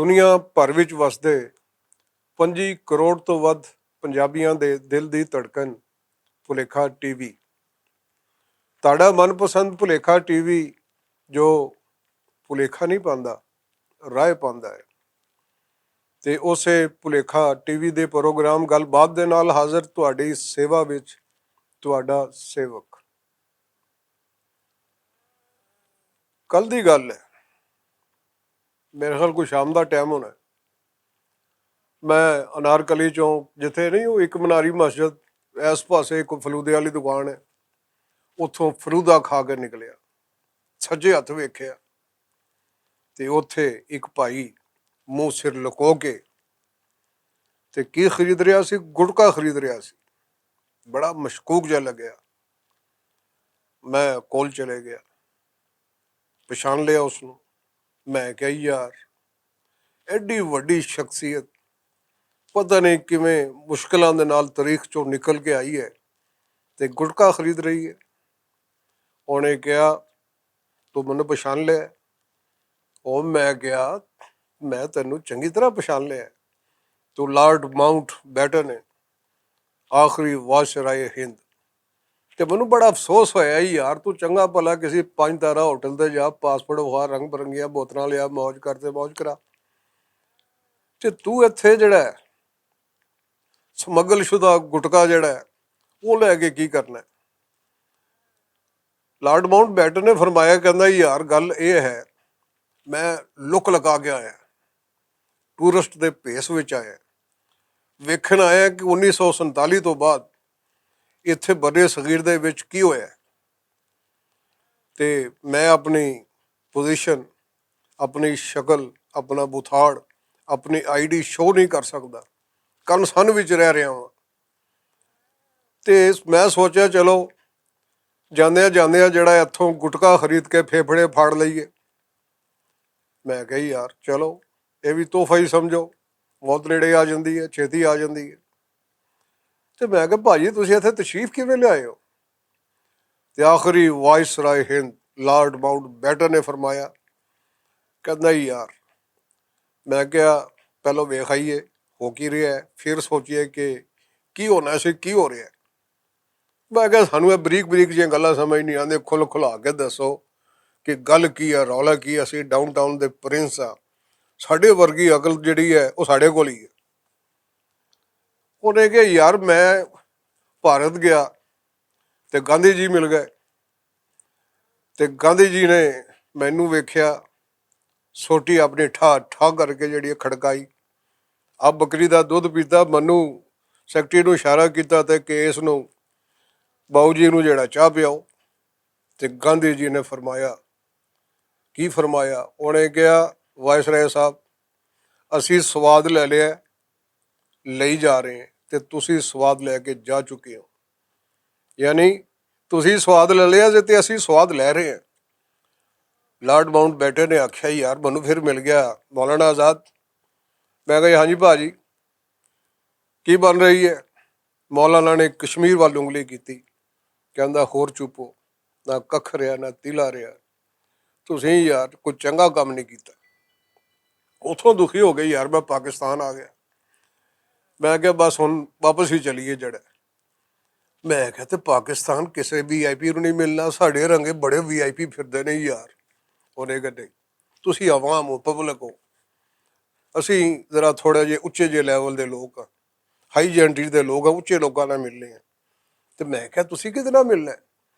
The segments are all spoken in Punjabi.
ਦੁਨੀਆ ਭਰ ਵਿੱਚ ਵਸਦੇ 25 ਕਰੋੜ ਤੋਂ ਵੱਧ ਪੰਜਾਬੀਆਂ ਦੇ ਦਿਲ ਦੀ ਧੜਕਣ ਭੁਲੇਖਾ ਟੀਵੀ। ਤੁਹਾਡਾ ਮਨਪਸੰਦ ਭੁਲੇਖਾ ਟੀਵੀ ਜੋ ਭੁਲੇਖਾ ਨਹੀਂ ਪਾਉਂਦਾ, ਰਾਹ ਪਾਉਂਦਾ ਹੈ। ਤੇ ਉਸੇ ਭੁਲੇਖਾ ਟੀਵੀ ਦੇ ਪ੍ਰੋਗਰਾਮ ਗੱਲਬਾਤ ਦੇ ਨਾਲ ਹਾਜ਼ਰ ਤੁਹਾਡੀ ਸੇਵਾ ਵਿੱਚ ਤੁਹਾਡਾ ਸੇਵਕ। ਕੱਲ ਦੀ ਗੱਲ ਹੈ, ਮੇਰੇ ਖਿਆਲ ਕੋਈ ਸ਼ਾਮ ਦਾ ਟਾਈਮ ਹੋਣਾ। ਮੈਂ ਅਨਾਰਕਲੀ ਚੌਂਕ, ਜਿੱਥੇ ਨਹੀਂ ਉਹ ਇੱਕ ਮਨਾਰੀ ਮਸਜਿਦ, ਇਸ ਪਾਸੇ ਇੱਕ ਫਲੂਦੇ ਵਾਲੀ ਦੁਕਾਨ ਹੈ, ਉੱਥੋਂ ਫਲੂਦਾ ਖਾ ਕੇ ਨਿਕਲਿਆ। ਸੱਜੇ ਹੱਥ ਵੇਖਿਆ ਤੇ ਉੱਥੇ ਇੱਕ ਭਾਈ ਮੂੰਹ ਸਿਰ ਲੁਕੋ ਕੇ ਤੇ ਕੀ ਖਰੀਦ ਰਿਹਾ ਸੀ? ਗੁਟਕਾ ਖਰੀਦ ਰਿਹਾ ਸੀ। ਬੜਾ ਮਸ਼ਕੂਕ ਜਿਹਾ ਲੱਗਿਆ। ਮੈਂ ਕੋਲ ਚਲੇ ਗਿਆ, ਪਛਾਣ ਲਿਆ ਉਸਨੂੰ। ਮੈਂ ਕਿਹਾ ਯਾਰ, ਐਡੀ ਵੱਡੀ ਸ਼ਖਸੀਅਤ ਪਤਾ ਨਹੀਂ ਕਿਵੇਂ ਮੁਸ਼ਕਿਲਾਂ ਦੇ ਨਾਲ ਤਾਰੀਖ ਚੋਂ ਨਿਕਲ ਕੇ ਆਈ ਹੈ ਤੇ ਗੁਟਕਾ ਖਰੀਦ ਰਹੀ ਹੈ। ਉਹਨੇ ਕਿਹਾ ਤੂੰ ਮੈਨੂੰ ਪਛਾਣ ਲਿਆ? ਉਹ ਮੈਂ ਕਿਹਾ ਮੈਂ ਤੈਨੂੰ ਚੰਗੀ ਤਰ੍ਹਾਂ ਪਛਾਣ ਲਿਆ, ਤੂੰ ਲਾਰਡ ਮਾਊਂਟ ਬੈਟਨ ਹੈ, ਆਖਰੀ ਵਾਇਸਰਾਏ ਹਿੰਦ। ਤੇ ਮੈਨੂੰ ਬੜਾ ਅਫਸੋਸ ਹੋਇਆ ਯਾਰ, ਤੂੰ ਚੰਗਾ ਭਲਾ ਕਿਸੇ 5 ਤਾਰਾ ਹੋਟਲ ਤੇ ਜਾ, ਪਾਸਪੋਰਟ ਵਿਖਾ, ਰੰਗ ਬਰੰਗੀਆਂ ਬੋਤਲਾਂ ਲਿਆ, ਮੌਜ ਕਰਦੇ ਮੌਜ ਕਰਾ, ਤੇ ਤੂੰ ਇੱਥੇ ਜਿਹੜਾ ਸਮਗਲਸ਼ੁਦਾ ਗੁਟਕਾ ਜਿਹੜਾ ਉਹ ਲੈ ਕੇ ਕੀ ਕਰਨਾ? ਲਾਰਡ ਮਾਊਂਟ ਬੈਟਨ ਨੇ ਫਰਮਾਇਆ, ਕਹਿੰਦਾ ਯਾਰ ਗੱਲ ਇਹ ਹੈ, ਮੈਂ ਲੁੱਕ ਲਗਾ ਕੇ ਆਇਆ, ਟੂਰਿਸਟ ਦੇ ਭੇਸ ਵਿੱਚ ਆਇਆ, ਵੇਖਣ ਆਇਆ ਕਿ 1947 ਤੋਂ ਬਾਅਦ ਇੱਥੇ ਬਰੇ ਸਗੀਰ ਦੇ ਵਿੱਚ ਕੀ ਹੋਇਆ। ਤੇ ਮੈਂ ਆਪਣੀ ਪੋਜੀਸ਼ਨ, ਆਪਣੀ ਸ਼ਕਲ, ਆਪਣਾ ਬੁਥਾੜ, ਆਪਣੀ ਆਈਡੀ ਸ਼ੋਅ ਨਹੀਂ ਕਰ ਸਕਦਾ, ਕੰਨ ਸੰਨ ਵਿੱਚ ਰਹਿ ਰਿਹਾ ਵਾਂ। ਤੇ ਮੈਂ ਸੋਚਿਆ ਚਲੋ ਜਾਂਦਿਆਂ ਜਾਂਦਿਆਂ ਜਿਹੜਾ ਇੱਥੋਂ ਗੁਟਕਾ ਖਰੀਦ ਕੇ ਫੇਫੜੇ ਫਾੜ ਲਈਏ। ਮੈਂ ਕਿਹਾ ਯਾਰ ਚਲੋ, ਇਹ ਵੀ ਤੋਹਫਾ ਹੀ ਸਮਝੋ, ਮੌਤ ਨੇੜੇ ਆ ਜਾਂਦੀ ਹੈ, ਛੇਤੀ ਆ ਜਾਂਦੀ ਹੈ। ਤੇ ਮੈਂ ਕਿਹਾ ਭਾਜੀ ਤੁਸੀਂ ਇੱਥੇ ਤਸ਼ਰੀਫ ਕਿਵੇਂ ਲਿਆਏ ਹੋ? ਤੇ ਆਖਰੀ viceroy Hind Lord Mount baton ਨੇ ਫਰਮਾਇਆ, ਕਹਿੰਦਾ ਯਾਰ, ਮੈਂ ਕਿਹਾ ਪਹਿਲਾਂ ਵੇਖ ਆਈਏ ਹੋ ਕੀ ਰਿਹਾ, ਫਿਰ ਸੋਚੀਏ ਕਿ ਕੀ ਹੋਣਾ ਸੀ, ਕੀ ਹੋ ਰਿਹਾ। ਮੈਂ ਕਿਹਾ ਸਾਨੂੰ ਇਹ ਬਰੀਕ ਬਰੀਕ ਜਿਹੀਆਂ ਗੱਲਾਂ ਸਮਝ ਨਹੀਂ ਆਉਂਦੀਆਂ, ਖੁੱਲ੍ਹਾ ਕੇ ਦੱਸੋ ਕਿ ਗੱਲ ਕੀ ਆ, ਰੌਲਾ ਕੀ ਆ। ਅਸੀਂ ਡਾਊਨ ਟਾਊਨ ਦੇ ਪ੍ਰਿੰਸ ਆ, ਸਾਡੇ ਵਰਗੀ ਅਕਲ ਜਿਹੜੀ ਹੈ ਉਹ ਸਾਡੇ ਕੋਲ ਹੀ ਹੈ। ਉਹਨੇ ਕਿਹਾ ਯਾਰ ਮੈਂ ਭਾਰਤ ਗਿਆ ਤੇ ਗਾਂਧੀ ਜੀ ਮਿਲ ਗਏ, ਤੇ ਗਾਂਧੀ ਜੀ ਨੇ ਮੈਨੂੰ ਵੇਖਿਆ, ਸੋਟੀ ਆਪਣੀ ਠਾ ਠਾ ਕਰਕੇ ਜਿਹੜੀ ਖੜਕਾਈ, ਆ ਬੱਕਰੀ ਦਾ ਦੁੱਧ ਪੀਤਾ, ਮੈਨੂੰ ਸੈਕਟਰੀ ਨੂੰ ਇਸ਼ਾਰਾ ਕੀਤਾ ਤੇ ਕਿ ਇਸ ਨੂੰ ਬਾਊ ਜੀ ਨੂੰ ਜਿਹੜਾ ਚਾਹ ਪਿਆਓ। ਤੇ ਗਾਂਧੀ ਜੀ ਨੇ ਫਰਮਾਇਆ, ਕੀ ਫਰਮਾਇਆ? ਉਹਨੇ ਕਿਹਾ ਵਾਇਸਰਾਏ ਸਾਹਿਬ, ਅਸੀਂ ਸਵਾਦ ਲੈ ਲਿਆ, ਲਈ ਜਾ ਰਹੇ ਹਾਂ, ਤੇ ਤੁਸੀਂ ਸਵਾਦ ਲੈ ਕੇ ਜਾ ਚੁੱਕੇ ਹੋ। ਯਾਨੀ ਤੁਸੀਂ ਸਵਾਦ ਲੈ ਲਿਆ ਤੇ ਅਸੀਂ ਸਵਾਦ ਲੈ ਰਹੇ ਹਾਂ। ਲਾਰਡ ਮਾਊਂਟ ਬੈਟਨ ਨੇ ਆਖਿਆ ਯਾਰ ਮੈਨੂੰ ਫਿਰ ਮਿਲ ਗਿਆ ਮੌਲਾਨਾ ਆਜ਼ਾਦ। ਮੈਂ ਕਿਹਾ ਹਾਂਜੀ ਭਾਜੀ, ਕੀ ਬਣ ਰਹੀ ਹੈ? ਮੌਲਾਨਾ ਨੇ ਕਸ਼ਮੀਰ ਵੱਲ ਉਂਗਲੀ ਕੀਤੀ, ਕਹਿੰਦਾ ਹੋਰ ਚੁੱਪੋ, ਨਾ ਕੱਖ ਰਿਹਾ ਨਾ ਤਿਲਾ ਰਿਹਾ, ਤੁਸੀਂ ਯਾਰ ਕੋਈ ਚੰਗਾ ਕੰਮ ਨਹੀਂ ਕੀਤਾ। ਉੱਥੋਂ ਦੁਖੀ ਹੋ ਗਏ ਯਾਰ, ਮੈਂ ਪਾਕਿਸਤਾਨ ਆ ਗਿਆ। ਮੈਂ ਕਿਹਾ ਬਸ ਹੁਣ ਵਾਪਸ ਹੀ ਚਲੀਏ ਜਿਹੜਾ। ਮੈਂ ਕਿਹਾ ਤੇ ਪਾਕਿਸਤਾਨ ਕਿਸੇ VIP ਨੂੰ ਨਹੀਂ ਮਿਲਣਾ, ਸਾਡੇ ਰੰਗੇ ਬੜੇ VIP ਫਿਰਦੇ ਨੇ ਯਾਰ। ਉਹਨੇ ਕਹਿੰਦੇ ਤੁਸੀਂ ਆਵਾਮ ਹੋ, ਪਬਲਿਕ ਹੋ, ਅਸੀਂ ਜ਼ਰਾ ਥੋੜ੍ਹੇ ਜਿਹੇ ਉੱਚੇ ਜਿਹੇ ਲੈਵਲ ਦੇ ਲੋਕ ਆ, ਹਾਈ ਜੈਂਟਰੀ ਦੇ ਲੋਕ ਆ, ਉੱਚੇ ਲੋਕਾਂ ਨਾਲ ਮਿਲਣੇ ਆ। ਤੇ ਮੈਂ ਕਿਹਾ ਤੁਸੀਂ ਕਿਹਦੇ ਨਾਲ ਮਿਲਣਾ?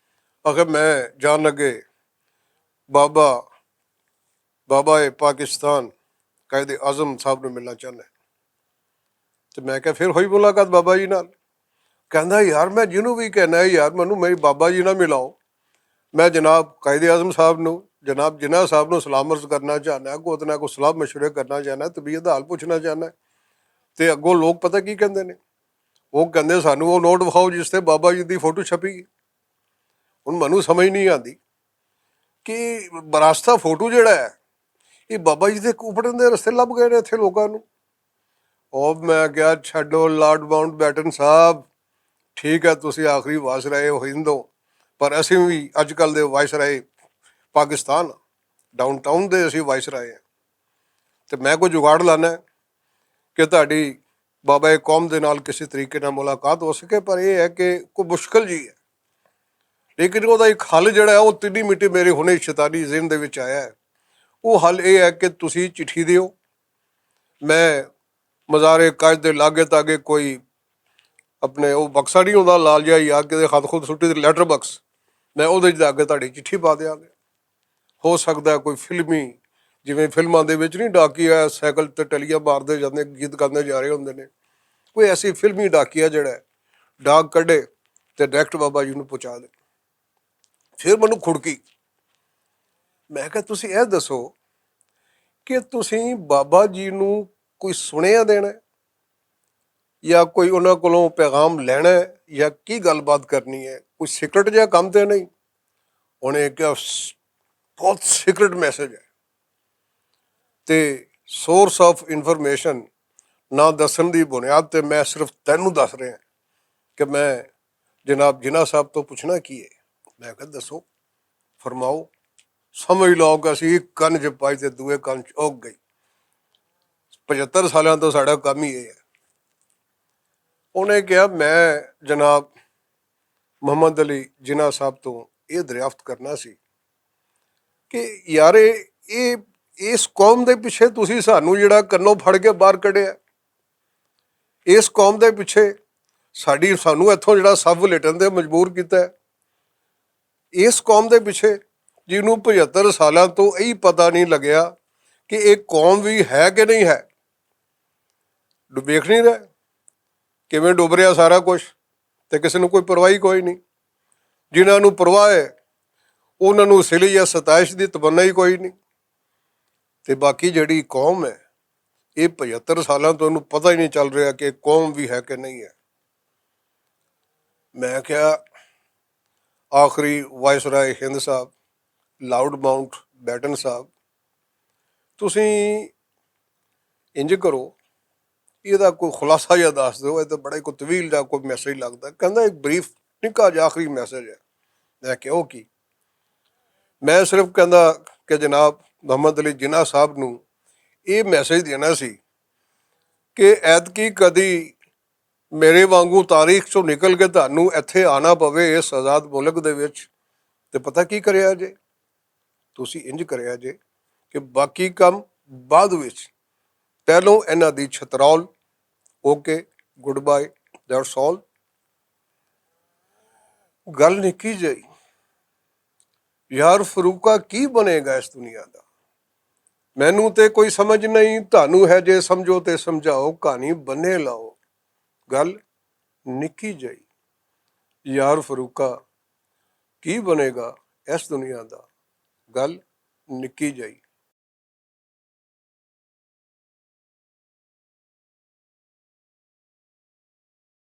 ਅਗਰ ਮੈਂ ਜਾਣ ਲੱਗੇ ਬਾਬਾ ਪਾਕਿਸਤਾਨ ਕਾਇਦੇ ਆਜ਼ਮ ਸਾਹਿਬ ਨੂੰ ਮਿਲਣਾ ਚਾਹੁੰਦਾ। ਤੇ ਮੈਂ ਕਿਹਾ ਫਿਰ ਹੋਈ ਮੁਲਾਕਾਤ ਬਾਬਾ ਜੀ ਨਾਲ। ਕਹਿੰਦਾ ਯਾਰ ਮੈਂ ਜਿਹਨੂੰ ਵੀ ਕਹਿਣਾ ਯਾਰ ਮੈਨੂੰ ਮੇਰੀ ਬਾਬਾ ਜੀ ਨਾਲ ਮਿਲਾਓ, ਮੈਂ ਜਨਾਬ ਕਾਇਦੇ ਆਜ਼ਮ ਸਾਹਿਬ ਨੂੰ, ਜਨਾਬ ਜਿਨਾਹ ਸਾਹਿਬ ਨੂੰ ਸਲਾਮਤ ਕਰਨਾ ਚਾਹੁੰਦਾ, ਉਹਦੇ ਨਾਲ ਕੋਈ ਸਲਾਹ ਮਸ਼ਵਰੇ ਕਰਨਾ ਚਾਹੁੰਦਾ, ਤਬੀਅਤ ਦਾ ਹਾਲ ਪੁੱਛਣਾ ਚਾਹੁੰਦਾ। ਤੇ ਅੱਗੋਂ ਲੋਕ ਪਤਾ ਕੀ ਕਹਿੰਦੇ ਨੇ? ਉਹ ਕਹਿੰਦੇ ਸਾਨੂੰ ਉਹ ਨੋਟ ਵਿਖਾਓ ਜਿਸ 'ਤੇ ਬਾਬਾ ਜੀ ਦੀ ਫੋਟੋ ਛਪੀ। ਹੁਣ ਮੈਨੂੰ ਸਮਝ ਨਹੀਂ ਆਉਂਦੀ ਕਿ ਬਰਾਸਤਾ ਫੋਟੋ ਜਿਹੜਾ ਹੈ ਇਹ ਬਾਬਾ ਜੀ ਦੇ ਕੁਪੜਨ ਦੇ ਰਸਤੇ ਲੱਭ ਗਏ ਨੇ ਇੱਥੇ ਲੋਕਾਂ ਨੂੰ। ਉਹ ਮੈਂ ਕਿਹਾ ਛੱਡੋ ਲਾਰਡ ਮਾਊਂਟ ਬੈਟਨ ਸਾਹਿਬ, ਠੀਕ ਹੈ ਤੁਸੀਂ ਆਖਰੀ ਵਾਇਸਰਾਏ ਹੋ ਹਿੰਦ ਹੋ, ਪਰ ਅਸੀਂ ਵੀ ਅੱਜ ਕੱਲ੍ਹ ਦੇ ਵਾਇਸਰਾਏ ਪਾਕਿਸਤਾਨ, ਡਾਊਨ ਟਾਊਨ ਦੇ ਅਸੀਂ ਵਾਇਸਰਾਏ ਹਾਂ। ਤੇ ਮੈਂ ਕੋਈ ਜੁਗਾੜ ਲਾਣਾ ਕਿ ਤੁਹਾਡੀ ਬਾਬਾ ਕੌਮ ਦੇ ਨਾਲ ਕਿਸੇ ਤਰੀਕੇ ਨਾਲ ਮੁਲਾਕਾਤ ਹੋ ਸਕੇ। ਪਰ ਇਹ ਹੈ ਕਿ ਕੋਈ ਮੁਸ਼ਕਲ ਜੀ ਹੈ, ਲੇਕਿਨ ਉਹਦਾ ਇੱਕ ਹੱਲ ਜਿਹੜਾ ਹੈ ਉਹ ਤਿੰਨੀ ਮਿੱਟੀ ਮੇਰੇ ਹੁਣੇ ਸ਼ੈਤਾਨੀ ਜ਼ਿਹਨ ਦੇ ਵਿੱਚ ਆਇਆ ਹੈ। ਉਹ ਹੱਲ ਇਹ ਹੈ ਕਿ ਤੁਸੀਂ ਚਿੱਠੀ ਦਿਓ। ਮੈਂ ਮਜ਼ਾਰੇ ਕੱਚ ਦੇ ਲਾਗੇ ਤਾਗੇ ਕੋਈ ਆਪਣੇ ਉਹ ਬਕਸਾ ਨਹੀਂ ਹੁੰਦਾ ਲਾਲ ਜਿਹਾ ਜਾਂ ਕਿਤੇ ਖਤ ਖੁਦ ਸੁੱਟੀ ਦੇ ਲੈਟਰ ਬਕਸ, ਮੈਂ ਉਹਦੇ 'ਚ ਅੱਗੇ ਤੁਹਾਡੀ ਚਿੱਠੀ ਪਾ ਦਿਆਂਗੇ। ਹੋ ਸਕਦਾ ਕੋਈ ਫਿਲਮੀ, ਜਿਵੇਂ ਫਿਲਮਾਂ ਦੇ ਵਿੱਚ ਨਹੀਂ ਡਾਕੀਆ ਸਾਈਕਲ ਤੇ ਟਲੀਆਂ ਮਾਰਦੇ ਜਾਂਦੇ ਗੀਤ ਗਾਉਂਦੇ ਜਾ ਰਹੇ ਹੁੰਦੇ ਨੇ, ਕੋਈ ਐਸੀ ਫਿਲਮੀ ਡਾਕੀਆ ਜਿਹੜਾ ਡਾਕ ਕੱਢੇ ਤੇ ਡਾਇਰੈਕਟ ਬਾਬਾ ਜੀ ਨੂੰ ਪਹੁੰਚਾ ਦੇ। ਫਿਰ ਮੈਨੂੰ ਖੁੜਕੀ, ਮੈਂ ਕਿਹਾ ਤੁਸੀਂ ਇਹ ਦੱਸੋ ਕਿ ਤੁਸੀਂ ਬਾਬਾ ਜੀ ਨੂੰ ਕੋਈ ਸੁਣਿਆ ਦੇਣਾ ਜਾਂ ਕੋਈ ਉਹਨਾਂ ਕੋਲੋਂ ਪੈਗਾਮ ਲੈਣਾ ਜਾਂ ਕੀ ਗੱਲਬਾਤ ਕਰਨੀ ਹੈ, ਕੋਈ ਸੀਕਰਟ ਜਿਹਾ ਕੰਮ ਤੇ ਨਹੀਂ। ਉਹਨੇ ਕਿਹਾ ਬਹੁਤ ਸੀਕਰਟ ਮੈਸੇਜ ਹੈ ਤੇ ਸੋਰਸ ਆਫ ਇਨਫੋਰਮੇਸ਼ਨ ਨਾ ਦੱਸਣ ਦੀ ਬੁਨਿਆਦ ਤੇ ਮੈਂ ਸਿਰਫ ਤੈਨੂੰ ਦੱਸ ਰਿਹਾ ਕਿ ਮੈਂ ਜਨਾਬ ਜਿਨ੍ਹਾਂ ਸਾਹਿਬ ਤੋਂ ਪੁੱਛਣਾ ਕੀ ਹੈ। ਮੈਂ ਕਿਹਾ ਦੱਸੋ, ਫਰਮਾਓ। ਸਮਝ ਲਓ ਕਿ ਅਸੀਂ ਇੱਕ ਕੰਨ 'ਚ ਪਾਈ ਤੇ ਦੂਏ ਕੰਨ 'ਚ ਉੱਗ ਗਈ। 75 ਸਾਲਾਂ ਤੋਂ ਸਾਡਾ ਕੰਮ ਹੀ ਇਹ ਹੈ। ਉਹਨੇ ਕਿਹਾ ਮੈਂ ਜਨਾਬ ਮੁਹੰਮਦ ਅਲੀ ਜਿਨ੍ਹਾਂ ਸਾਹਿਬ ਤੋਂ ਇਹ ਦਰਿਆਫਤ ਕਰਨਾ ਸੀ ਕਿ ਯਾਰ ਇਹ ਇਸ ਕੌਮ ਦੇ ਪਿੱਛੇ ਤੁਸੀਂ ਸਾਨੂੰ ਜਿਹੜਾ ਕੰਨੋਂ ਫੜ ਕੇ ਬਾਹਰ ਕੱਢਿਆ, ਇਸ ਕੌਮ ਦੇ ਪਿੱਛੇ ਸਾਨੂੰ ਇੱਥੋਂ ਜਿਹੜਾ ਸੱਪ ਵਲੇਟਣ ਤੇ ਮਜਬੂਰ ਕੀਤਾ, ਇਸ ਕੌਮ ਦੇ ਪਿੱਛੇ ਜਿਹਨੂੰ 75 ਸਾਲਾਂ ਤੋਂ ਇਹੀ ਪਤਾ ਨਹੀਂ ਲੱਗਿਆ ਕਿ ਇਹ ਕੌਮ ਵੀ ਹੈ ਕਿ ਨਹੀਂ ਹੈ। ਵੇਖ ਨਹੀਂ ਰਿਹਾ ਕਿਵੇਂ ਡੁੱਬ ਰਿਹਾ ਸਾਰਾ ਕੁਛ, ਤੇ ਕਿਸੇ ਨੂੰ ਕੋਈ ਪਰਵਾਹੀ ਕੋਈ ਨਹੀਂ। ਜਿਨ੍ਹਾਂ ਨੂੰ ਪਰਵਾਹ ਹੈ ਉਹਨਾਂ ਨੂੰ ਸਿਲੀ ਜਾਂ ਸਤਾਇਸ਼ ਦੀ ਤਮੰਨਾ ਹੀ ਕੋਈ ਨਹੀਂ। ਤੇ ਬਾਕੀ ਜਿਹੜੀ ਕੌਮ ਹੈ ਇਹ 75 ਸਾਲਾਂ ਤੋਂ ਉਹਨੂੰ ਪਤਾ ਹੀ ਨਹੀਂ ਚੱਲ ਰਿਹਾ ਕਿ ਕੌਮ ਵੀ ਹੈ ਕਿ ਨਹੀਂ ਹੈ। ਮੈਂ ਕਿਹਾ ਆਖਰੀ ਵਾਇਸਰਾਏ ਹਿੰਦ ਸਾਹਿਬ ਲਾਊਡ ਮਾਊਂਟ ਬੈਟਨ ਸਾਹਿਬ, ਤੁਸੀਂ ਇੰਜ ਕਰੋ, ਇਹਦਾ ਕੋਈ ਖੁਲਾਸਾ ਜਿਹਾ ਦੱਸ ਦਿਓ। ਇਹ ਤਾਂ ਬੜਾ ਕੋਈ ਤਵੀਲ ਦਾ ਕੋਈ ਮੈਸੇਜ ਲੱਗਦਾ। ਕਹਿੰਦਾ ਇੱਕ ਬਰੀਫ ਨਿੱਕਾ ਜਿਹਾ ਆਖਰੀ ਮੈਸੇਜ ਹੈ। ਮੈਂ ਕਿਹਾ ਉਹ ਕੀ? ਮੈਂ ਸਿਰਫ ਕਹਿੰਦਾ ਕਿ ਜਨਾਬ ਮੁਹੰਮਦ ਅਲੀ ਜਿਨ੍ਹਾਂ ਸਾਹਿਬ ਨੂੰ ਇਹ ਮੈਸੇਜ ਦੇਣਾ ਸੀ ਕਿ ਐਤਕੀ ਕਦੀ ਮੇਰੇ ਵਾਂਗੂ ਤਾਰੀਖ 'ਚੋਂ ਨਿਕਲ ਕੇ ਤੁਹਾਨੂੰ ਇੱਥੇ ਆਉਣਾ ਪਵੇ ਇਸ ਆਜ਼ਾਦ ਮੁਲਕ ਦੇ ਵਿੱਚ, ਤੇ ਪਤਾ ਕੀ ਕਰਿਆ ਜੇ? ਤੁਸੀਂ ਇੰਜ ਕਰਿਆ ਜੇ ਕਿ ਬਾਕੀ ਕੰਮ ਬਾਅਦ ਵਿੱਚ, ਪਹਿਲੋਂ ਇਹਨਾਂ ਦੀ ਛਤਰੌਲ। Okay, good bye, that's all. ਗੱਲ ਨਿੱਕੀ ਜਿਹੀ ਯਾਰ, ਫਰੂਕਾ ਕੀ ਬਣੇਗਾ ਇਸ ਦੁਨੀਆ ਦਾ? ਮੈਨੂੰ ਤੇ ਕੋਈ ਸਮਝ ਨਹੀਂ, ਤੁਹਾਨੂੰ ਹੈ ਜੇ ਸਮਝੋ ਤੇ ਸਮਝਾਓ, ਕਹਾਣੀ ਬੰਨੇ ਲਾਓ। ਗੱਲ ਨਿੱਕੀ ਜਿਹੀ ਯਾਰ, ਫਰੂਕਾ ਕੀ ਬਣੇਗਾ ਇਸ ਦੁਨੀਆ ਦਾ? ਗੱਲ ਨਿੱਕੀ ਜਿਹੀ।